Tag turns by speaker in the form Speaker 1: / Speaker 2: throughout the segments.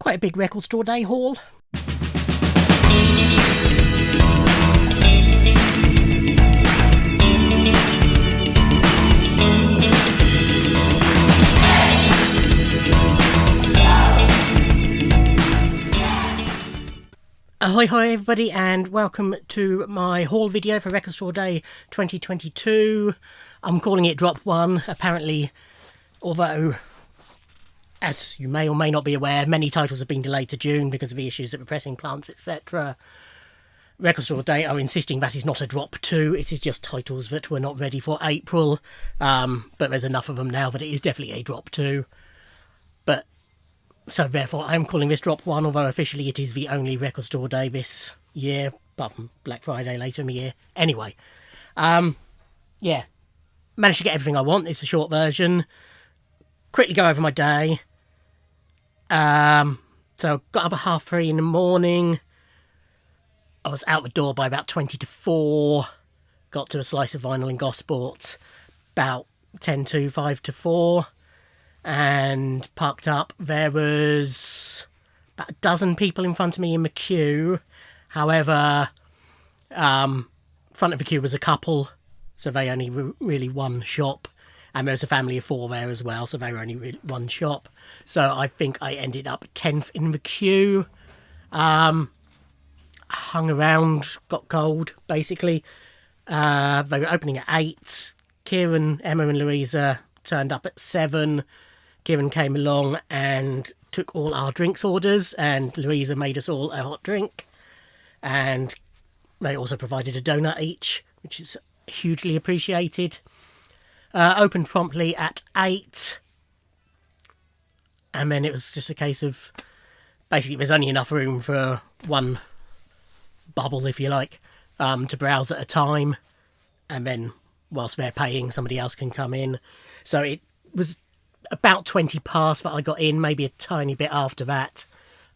Speaker 1: quite a big record store day haul. Ahoy everybody, and welcome to my haul video for Record Store Day 2022. I'm calling it Drop 1, apparently, although, as you may or may not be aware, many titles have been delayed to June because of the issues at the pressing plants, etc. Record Store Day are insisting that is not a Drop 2, it is just titles that were not ready for April, but there's enough of them now that it is definitely a Drop 2. But so therefore I'm calling this Drop 1, although officially it is the only Record Store Day this year, apart from Black Friday later in the year. Anyway, yeah, managed to get everything I want. It's a short version. Quickly go over my day. So got up at 3:30 in the morning. I was out the door by about 20 to 4. Got to a slice of vinyl in Gosport about 10 to 5 to 4. And parked up. There was about a dozen people in front of me in the queue. However, front of the queue was a couple, so they only really one shop. And there was a family of 4 there as well, so they were only one shop. So I think I ended up 10th in the queue. Hung around, got cold, basically. They were opening at 8. Kieran, Emma and Louisa turned up at 7. Kieran came along and took all our drinks orders, and Louisa made us all a hot drink. And they also provided a donut each, which is hugely appreciated. Opened promptly at 8. And then it was just a case of, basically there's only enough room for one bubble, if you like, to browse at a time. And then whilst they're paying, somebody else can come in. So it was about 20 past that I got in, maybe a tiny bit after that.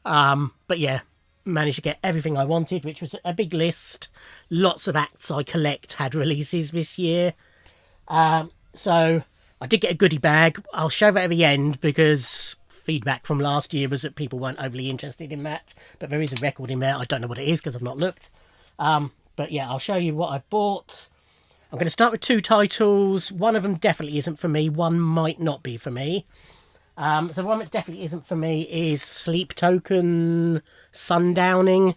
Speaker 1: But yeah, managed to get everything I wanted, which was a big list. Lots of acts I collect had releases this year. So I did get a goodie bag. I'll show that at the end because feedback from last year was that people weren't overly interested in that. But there is a record in there. I don't know what it is because I've not looked. But yeah, I'll show you what I bought. I'm going to start with 2 titles. One of them definitely isn't for me. One might not be for me. So the one that definitely isn't for me is Sleep Token Sundowning.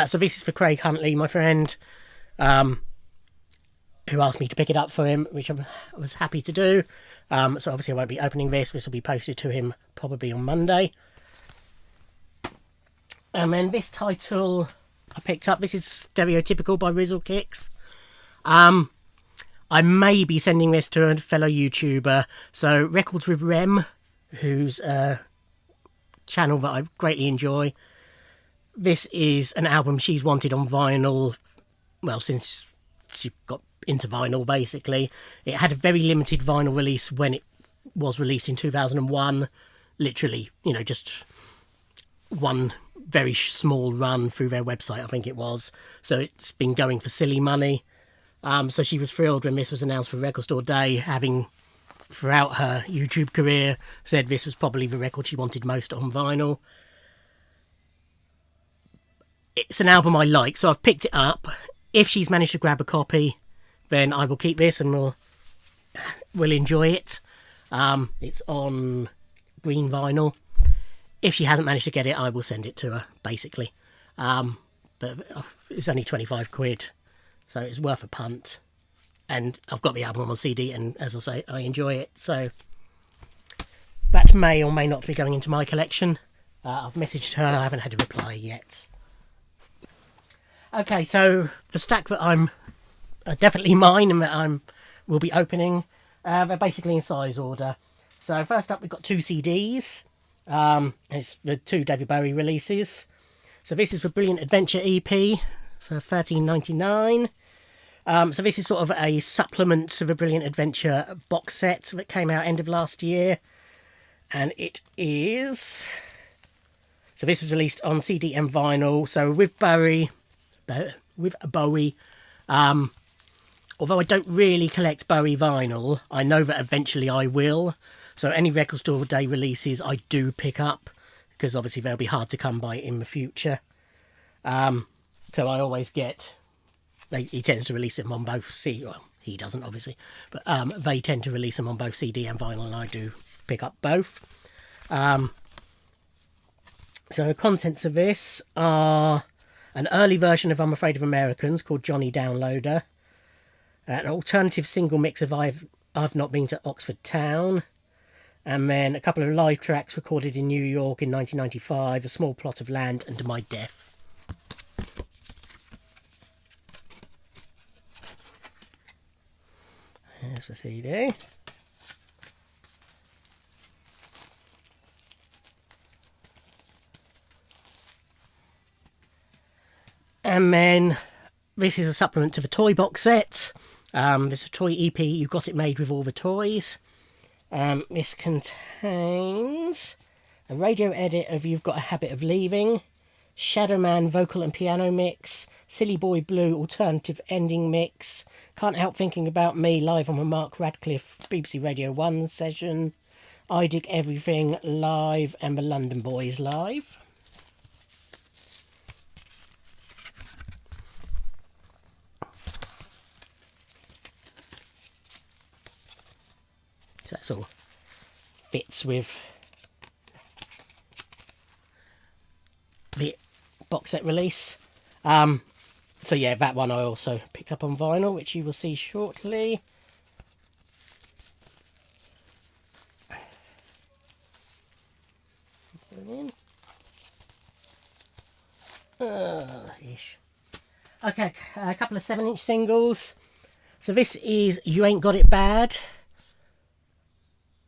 Speaker 1: So this is for Craig Huntley, my friend, who asked me to pick it up for him, which I was happy to do. So obviously I won't be opening this. This will be posted to him probably on Monday. And then this title I picked up. This is Stereotypical by Rizzle Kicks. I may be sending this to a fellow YouTuber. So Records with Rem, who's a channel that I greatly enjoy. This is an album she's wanted on vinyl, well, since she got into vinyl, basically. It had a very limited vinyl release when it was released in 2001. Literally, you know, just one very small run through their website, I think it was. So it's been going for silly money. So she was thrilled when this was announced for Record Store Day, having throughout her YouTube career said this was probably the record she wanted most on vinyl. It's an album I like, so I've picked it up. If she's managed to grab a copy, then I will keep this and we'll enjoy it. It's on green vinyl. If she hasn't managed to get it, I will send it to her, basically. But it's only 25 quid. So it's worth a punt. And I've got the album on CD, and as I say, I enjoy it. So that may or may not be going into my collection. I've messaged her, I haven't had a reply yet. Okay, so the stack that I'm definitely mine and that will be opening, they're basically in size order. So first up, we've got 2 CDs. It's the 2 David Bowie releases. So this is the Brilliant Adventure EP for $13.99. So this is sort of a supplement to the Brilliant Adventure box set that came out end of last year. And it is... So this was released on CD and vinyl. So with Bowie, although I don't really collect Bowie vinyl, I know that eventually I will. So any Record Store Day releases I do pick up. because obviously they'll be hard to come by in the future. So I always get... he tends to release them on both CD. Well, he doesn't, obviously. But they tend to release them on both CD and vinyl, and I do pick up both. So the contents of this are an early version of I'm Afraid of Americans called Johnny Downloader. An alternative single mix of I've Not Been to Oxford Town. And then a couple of live tracks recorded in New York in 1995, A Small Plot of Land and To My Death. There's the CD. And then this is a supplement to the toy box set. This is a toy EP, You Got It Made with All the Toys. This contains a radio edit of You've Got a Habit of Leaving, Shadow Man vocal and piano mix, Silly Boy Blue alternative ending mix, Can't Help Thinking About Me live on a Mark Radcliffe BBC Radio 1 session, I Dig Everything live, and the London Boys live. So that's all fits with the box set release. So yeah, that one I also picked up on vinyl, which you will see shortly. Ish. Okay, a couple of 7-inch singles. So this is You Ain't Got It Bad.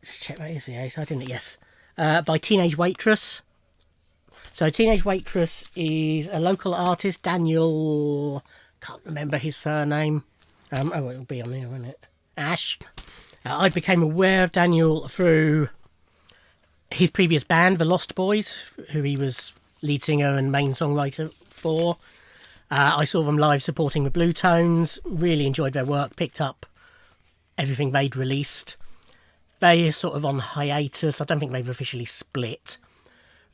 Speaker 1: Just check that is the ace, I didn't, yes. By Teenage Waitress. So Teenage Waitress is a local artist, Daniel, can't remember his surname. It'll be on here, won't it? Ash. I became aware of Daniel through his previous band, The Lost Boys, who he was lead singer and main songwriter for. I saw them live supporting the Blue Tones, really enjoyed their work, picked up everything they'd released. They are sort of on hiatus. I don't think they've officially split.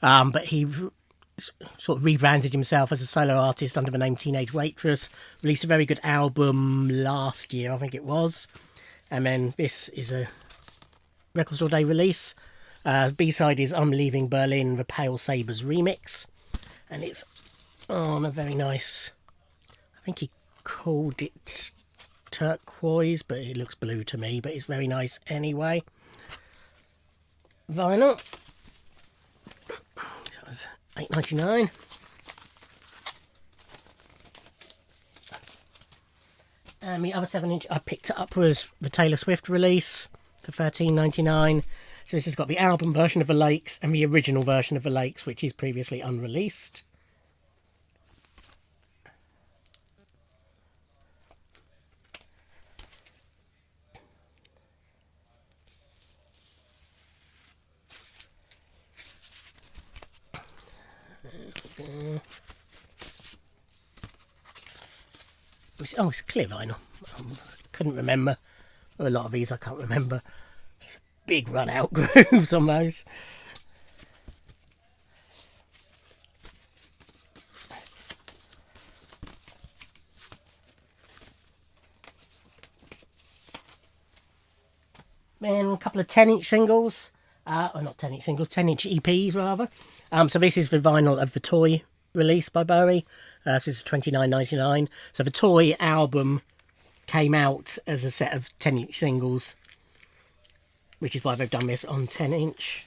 Speaker 1: But he sort of rebranded himself as a solo artist under the name Teenage Waitress. Released a very good album last year, I think it was. And then this is a Record Store Day release. B-side is I'm Leaving Berlin, the Pale Sabres remix. And it's on a very nice... I think he called it turquoise, but it looks blue to me. But it's very nice anyway. Vinyl. $8.99. And the other 7-inch I picked up was the Taylor Swift release for $13.99. So this has got the album version of The Lakes and the original version of The Lakes, which is previously unreleased. Oh, it's clear vinyl. Couldn't remember. A lot of these I can't remember. Big run out grooves on those. Then a couple of 10-inch singles. Or not 10-inch singles, 10-inch EPs rather. So this is the vinyl of the Toy release by Bowie. This is $29.99. So the Toy album came out as a set of 10-inch singles, which is why they've done this on 10-inch.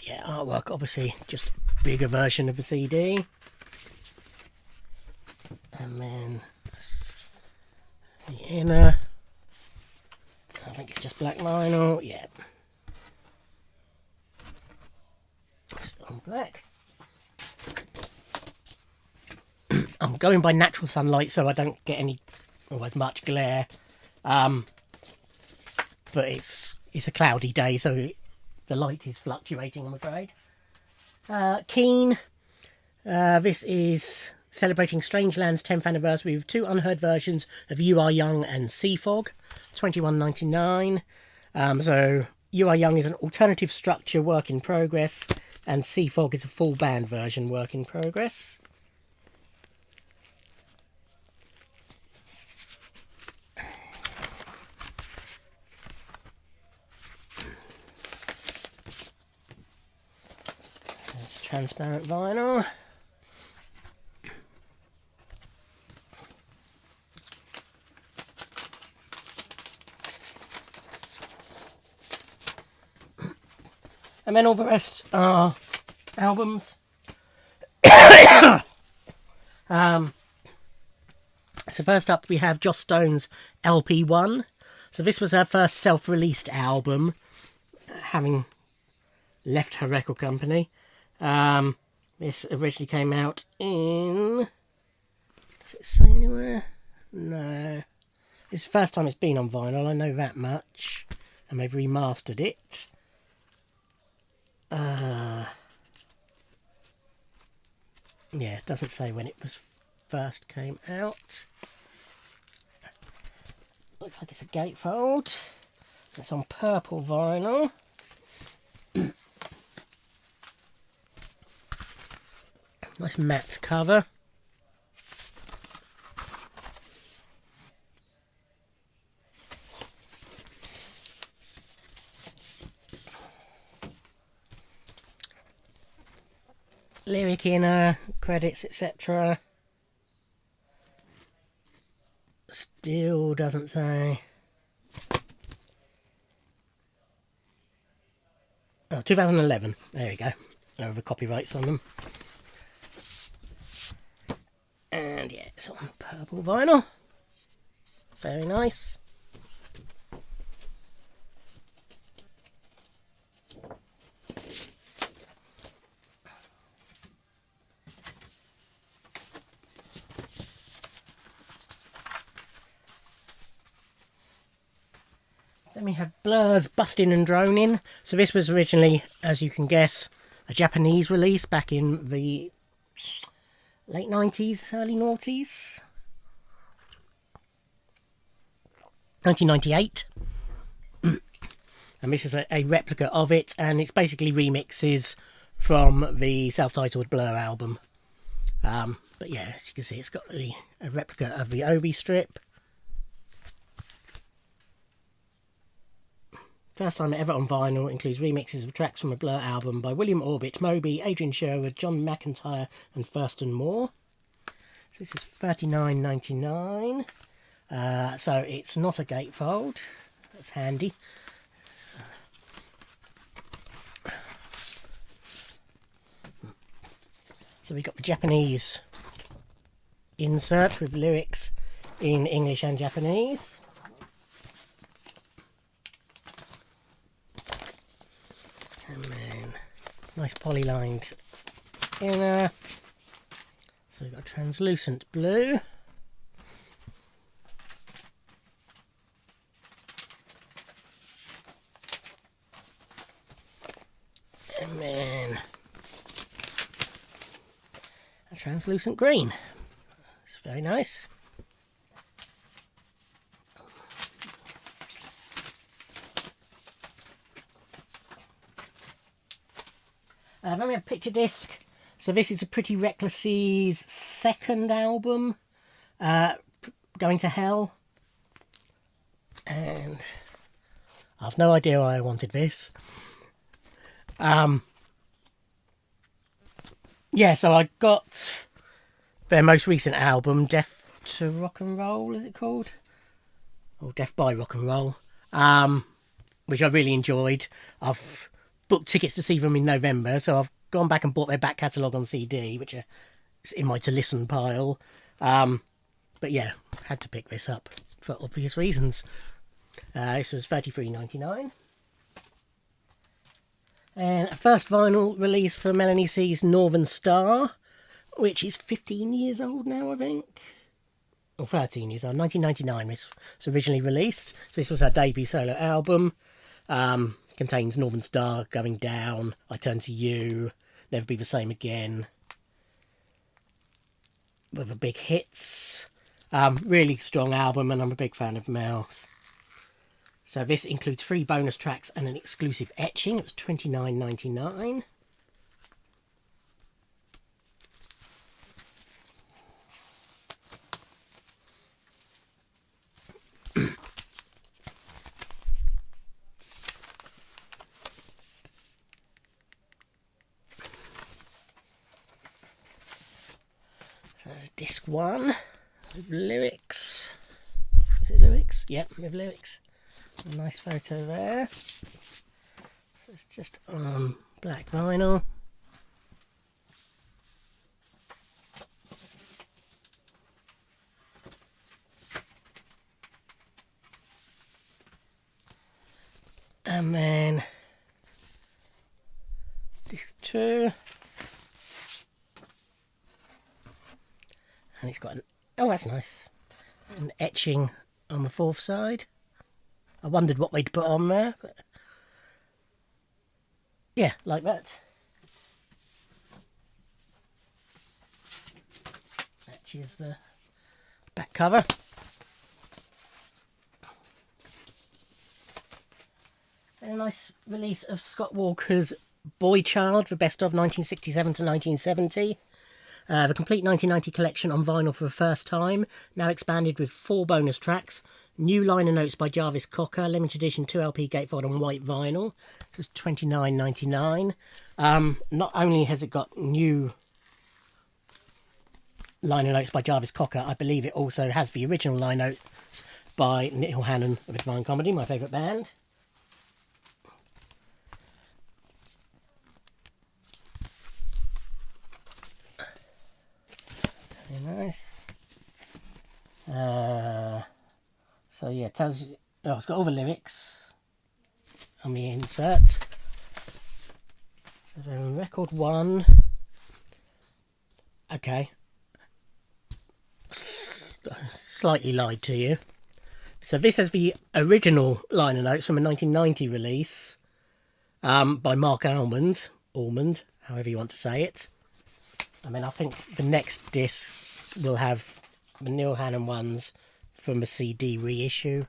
Speaker 1: Yeah, artwork, obviously, just a bigger version of the CD. And then the inner, I think it's just black vinyl, yeah. Still black. I'm going by natural sunlight, so I don't get as much glare. But it's a cloudy day, so the light is fluctuating, I'm afraid. Keen. This is celebrating Strangeland's 10th anniversary with 2 unheard versions of You Are Young and Sea Fog. $21.99. So You Are Young is an alternative structure work in progress, and Sea Fog is a full band version work in progress. That's transparent vinyl. And then all the rest are albums. So first up we have Joss Stone's LP1. So this was her first self-released album, having left her record company. This originally came out in... Does it say anywhere? No. It's the first time it's been on vinyl, I know that much. And they've remastered it. Yeah, it doesn't say when it was first came out. Looks like it's a gatefold. It's on purple vinyl. Nice matte cover. Lyric inner, credits, etc. Still doesn't say. Oh, 2011. There we go. No other copyrights on them. And yeah, it's on purple vinyl. Very nice. Then we have Blur's Bustin' and Dronin'. So this was originally, as you can guess, a Japanese release back in the late 90s, early noughties. 1998. And this is a replica of it, and it's basically remixes from the self-titled Blur album. But yeah, as you can see, it's got a replica of the Obi strip. First time ever on vinyl, includes remixes of tracks from a Blur album by William Orbit, Moby, Adrian Sherwood, John McIntyre and Thurston Moore. So this is $39.99. So it's not a gatefold. That's handy. So we've got the Japanese insert with lyrics in English and Japanese. And then nice polylined inner. So we've got translucent blue. And then a translucent green. It's very nice. Then we have Picture Disc. So this is a Pretty Reckless's second album, Going to Hell. And I've no idea why I wanted this. Yeah, so I got their most recent album, Death to Rock and Roll, is it called? Or Death by Rock and Roll, which I really enjoyed. I've booked tickets to see them in November, so I've gone back and bought their back catalogue on CD, which is in my to-listen pile. But yeah, had to pick this up for obvious reasons. This was $33.99. And a first vinyl release for Melanie C's Northern Star, which is 15 years old now, I think. Or 13 years old. 1999 this was originally released. So this was her debut solo album. Contains Northern Star, Going Down, I Turn to You, Never Be the Same Again. With the big hits. Really strong album, and I'm a big fan of Mel's. So this includes 3 bonus tracks and an exclusive etching. It was $29.99. So there's disc 1 with lyrics. Is it lyrics? Yep, with lyrics. A nice photo there. So it's just on black vinyl. And then disc 2. And it's got an, oh that's nice, an etching on the 4th side. I wondered what they'd put on there, but yeah, like that. Matches the back cover. And a nice release of Scott Walker's Boy Child, the best of 1967 to 1970. The complete 1990 collection on vinyl for the first time, now expanded with 4 bonus tracks. New liner notes by Jarvis Cocker, limited edition 2LP gatefold on white vinyl. This is $29.99. Not only has it got new liner notes by Jarvis Cocker, I believe it also has the original liner notes by Neil Hannon of Divine Comedy, my favourite band. Very nice. So yeah, it tells you. Oh, it's got all the lyrics on the insert. So then record 1. Okay. Slightly lied to you. So this has the original liner notes from a 1990 release by Mark Almond, however you want to say it. I mean, I think the next disc will have the Neil Hannon ones from a CD reissue.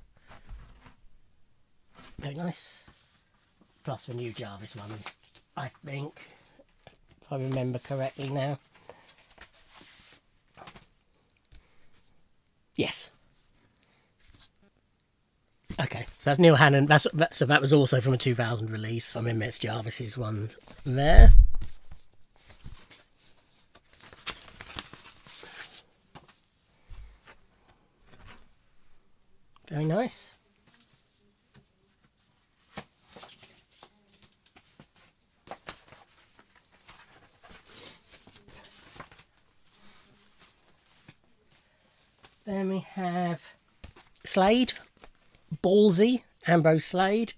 Speaker 1: Very nice. Plus the new Jarvis ones, I think, if I remember correctly now. Yes. Okay, so that's Neil Hannon. So that was also from a 2000 release. I remember it's Jarvis's one there. Very nice. Then we have Slade, Ballsy, Ambrose Slade.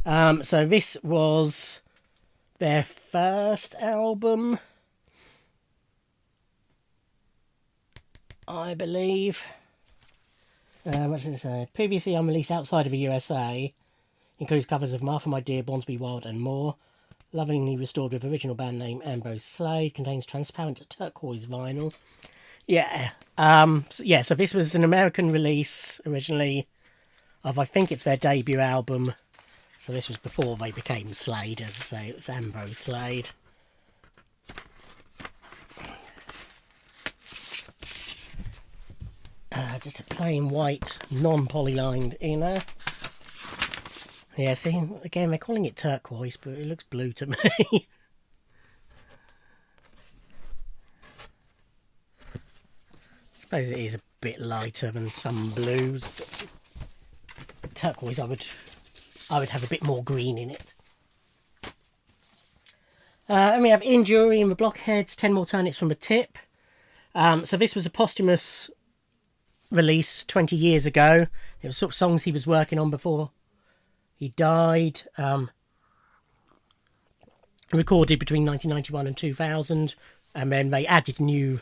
Speaker 1: So this was their first album, I believe. What does it say? Previously unreleased outside of the USA. Includes covers of Martha My Dear, Born to Be Wild and more. Lovingly restored with original band name Ambrose Slade. Contains transparent turquoise vinyl. Yeah. So this was an American release originally of, I think it's their debut album. So this was before they became Slade, as I say. It was Ambrose Slade. Just a plain white, non-polylined inner. Yeah, see, again, they're calling it turquoise, but it looks blue to me. I suppose it is a bit lighter than some blues, but turquoise, I would have a bit more green in it. And we have Injury and the Blockheads, 10 More Turnips from a Tip. So this was a posthumous release 20 years ago. It was sort of songs he was working on before he died. Recorded between 1991 and 2000, and then they added new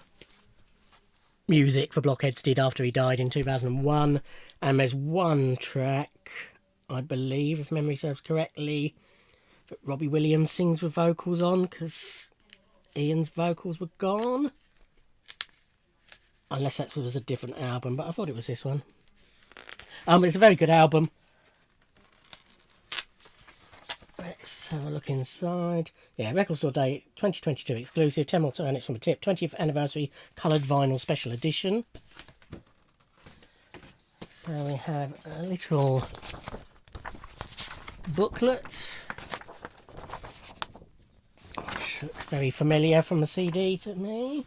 Speaker 1: music for Blockheads did after he died in 2001. And there's one track, I believe, if memory serves correctly, that Robbie Williams sings with vocals on, because Ian's vocals were gone. Unless that was a different album, but I thought it was this one. It's a very good album. So have a look inside. Yeah, record store date 2022 exclusive, 10 alternates from a tip, 20th anniversary coloured vinyl special edition. So we have a little booklet, which looks very familiar from the CD to me.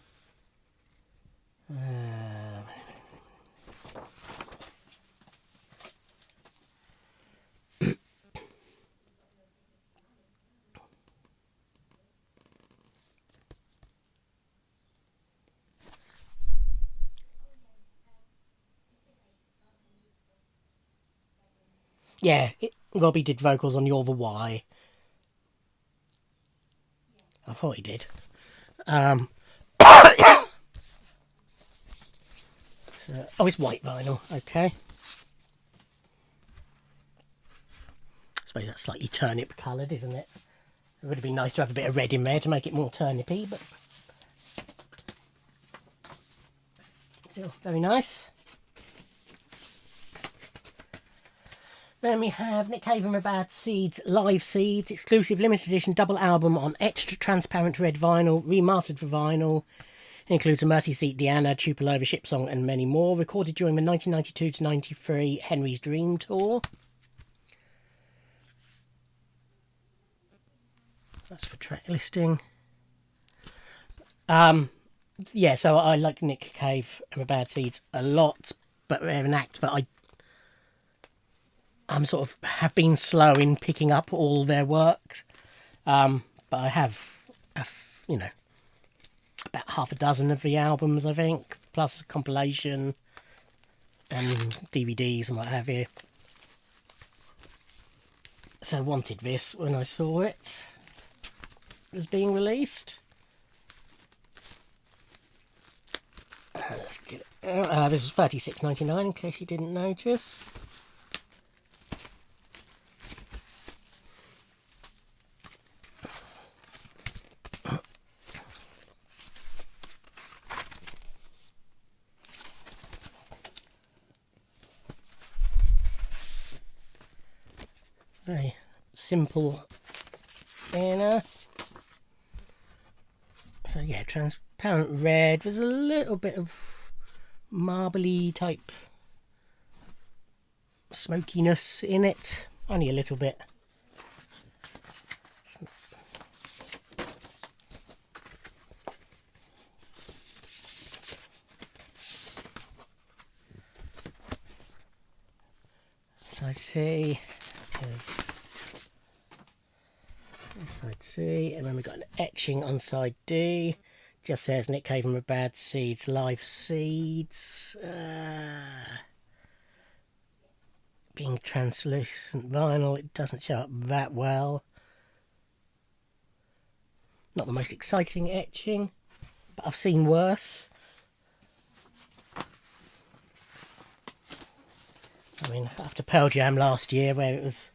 Speaker 1: Yeah, Robbie did vocals on You're the Why. I thought he did. Oh, it's white vinyl. Okay. I suppose that's slightly turnip coloured, isn't it? It would have been nice to have a bit of red in there to make it more turnipy, but still very nice. Then we have Nick Cave and the Bad Seeds Live Seeds, exclusive limited edition double album on etched transparent red vinyl, remastered for vinyl. It includes a Mercy Seat, Deanna, Tupelo, Ship Song and many more. Recorded during the 1992-93 Henry's Dream Tour. That's for track listing. Yeah, so I like Nick Cave and the Bad Seeds a lot, but they're an act that I'm sort of have been slow in picking up all their works, but I have, about half a dozen of the albums, I think, plus a compilation and DVDs and what have you. So I wanted this when I saw it was being released. Let's get it. This was $36.99 in case you didn't notice. Very simple inner. So yeah, transparent red. There's a little bit of marbly type smokiness in it. Only a little bit. Side C. Side C, and then we've got an etching on side D. Just says Nick Cave and the Bad Seeds Live Seeds. Being translucent vinyl, it doesn't show up that well. Not the most exciting etching, but I've seen worse. I mean, after Pearl Jam last year, where it was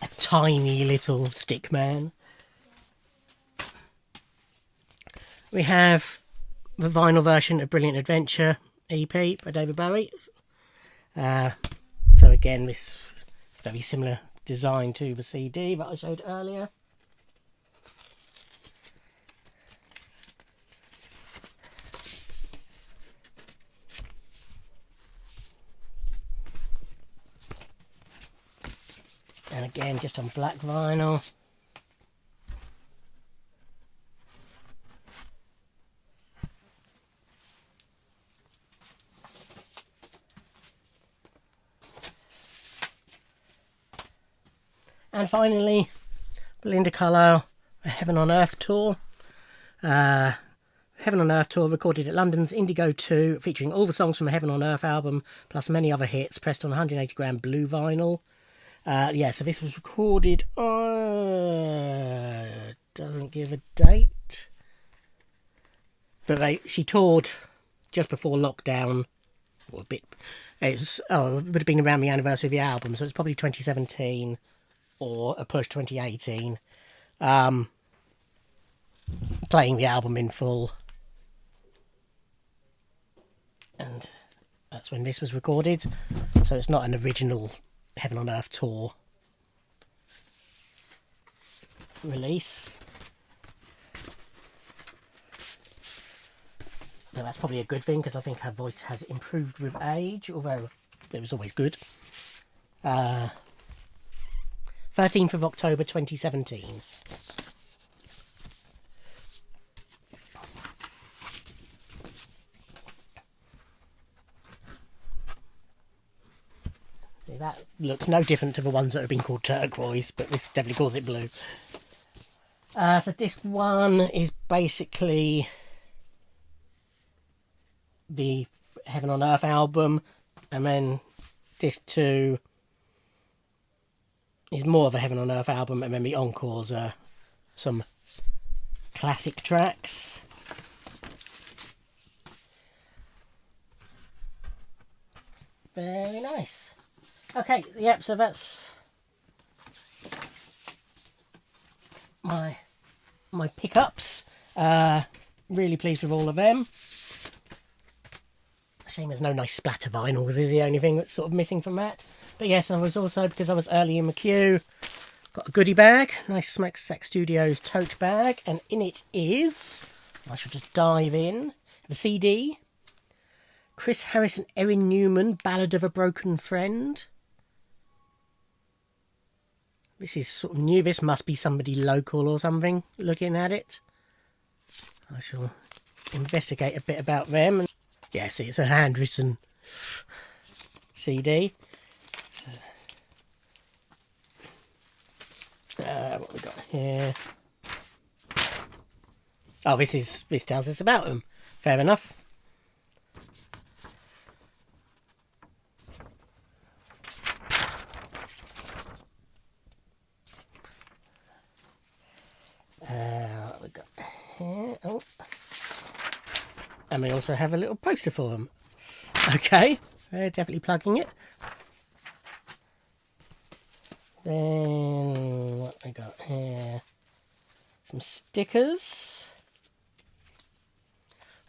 Speaker 1: a tiny little stick man. We have the vinyl version of Brilliant Adventure EP by David Bowie. So again, this very similar design to the CD that I showed earlier. And again, just on black vinyl. And finally, Belinda Carlisle, a Heaven on Earth tour. Heaven on Earth tour recorded at London's Indigo 2, featuring all the songs from the Heaven on Earth album, plus many other hits, pressed on 180 gram blue vinyl. Yeah, so this was recorded on... doesn't give a date. But she toured just before lockdown, or a bit... it would have been around the anniversary of the album, so it's probably 2017 or a push 2018. Playing the album in full. And that's when this was recorded. So it's not an original Heaven on Earth tour. release. But that's probably a good thing because I think her voice has improved with age, although it was always good. 13th of October 2017. See, that looks no different to the ones that have been called turquoise, but this definitely calls it blue. So disc 1 is basically the Heaven on Earth album, and then disc 2 is more of a Heaven on Earth album, and then the encores are some classic tracks. Very nice. Okay, yep, so that's my pickups. Really pleased with all of them. Shame there's no nice splatter vinyls is the only thing that's sort of missing from that. But yes, I was also, because I was early in the queue, got a goodie bag, nice Smokestack Studios tote bag, and in it is, I shall just dive in, the CD, Chris Harris and Erin Newman, Ballad of a Broken Friend. This is sort of new, this must be somebody local or something, looking at it. I shall investigate a bit about them. Yeah, see, it's a handwritten CD. What we got here? Oh, this tells us about them. Fair enough. What we got here? Oh. And we also have a little poster for them. Okay, they're definitely plugging it. Then what we got here? Some stickers.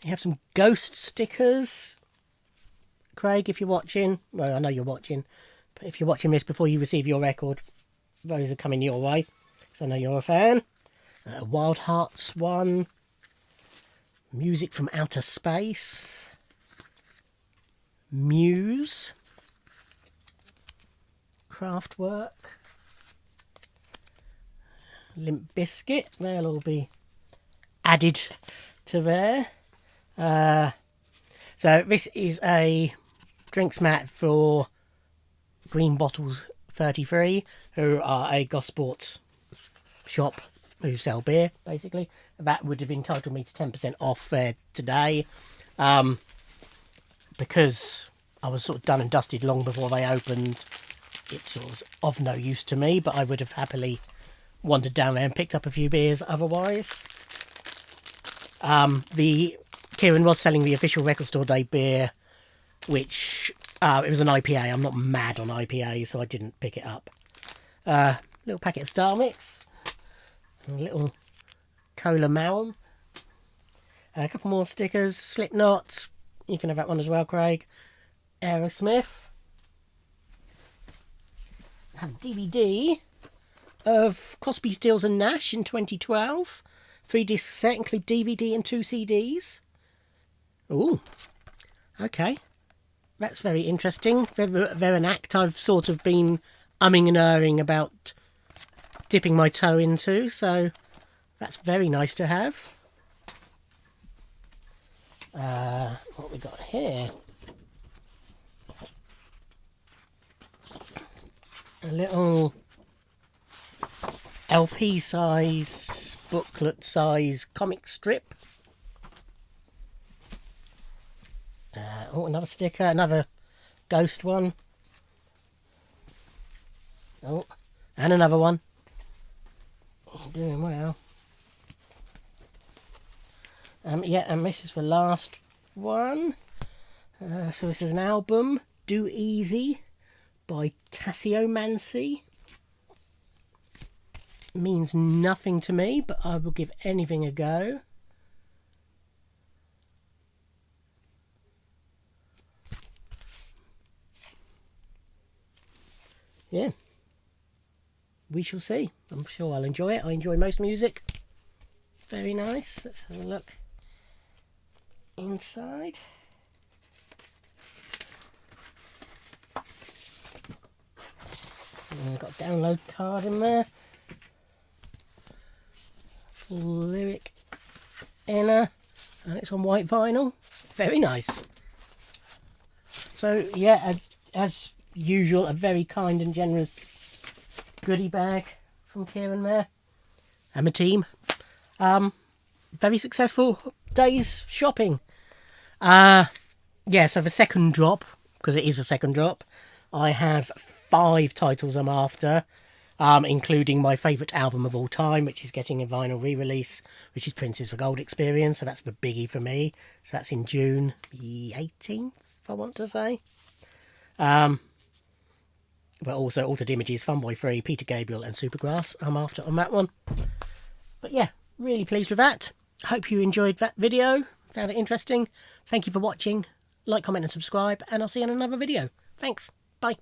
Speaker 1: We have some ghost stickers. Craig, if you're watching, well, I know you're watching, but if you're watching this before you receive your record, those are coming your way, because I know you're a fan. Wild Hearts one. Music from Outer Space. Muse. Kraftwerk. Limp Bizkit. They'll all be added to there. So this is a drinks mat for Green Bottles 33, who are a Gosports shop who sell beer, basically. That would have entitled me to 10% off there today. Because I was sort of done and dusted long before they opened, it sort of was of no use to me, but I would have happily wandered down there and picked up a few beers otherwise. Kieran was selling the official Record Store Day beer, which it was an IPA. I'm not mad on IPA, so I didn't pick it up. Little packet of Star Mix. A little Cola Mauam. A couple more stickers. Slipknot. You can have that one as well, Craig. Aerosmith. Have a DVD of Crosby, Stills and Nash in 2012. 3-disc set, include DVD and 2 CDs. Ooh. Okay. That's very interesting. They're an act I've sort of been umming and erring about dipping my toe into, so that's very nice to have. What we got here? A little LP size, booklet size comic strip. Another sticker, another ghost one. Oh, and another one. Doing well. Yeah, and this is the last one. So this is an album, Do Easy, by Tassiomancy. Means nothing to me, but I will give anything a go. Yeah. we shall see. I'm sure I'll enjoy it. I enjoy most music. Very nice. Let's have a look inside. And I've got a download card in there. Full lyric inner. And it's on white vinyl. Very nice. So, yeah, as usual, a very kind and generous goodie bag from Kieran there and my team. Very successful day's shopping. So the second drop, because it is the second drop, I have 5 titles I'm after, including my favourite album of all time, which is getting a vinyl re-release, which is Prince's The Gold Experience. So that's the biggie for me. So that's in June the 18th, I want to say. But also Altered Images, Funboy 3, Peter Gabriel and Supergrass I'm after on that one. But yeah, really pleased with that. Hope you enjoyed that video, found it interesting. Thank you for watching. Like, comment and subscribe, and I'll see you in another video. Thanks. Bye.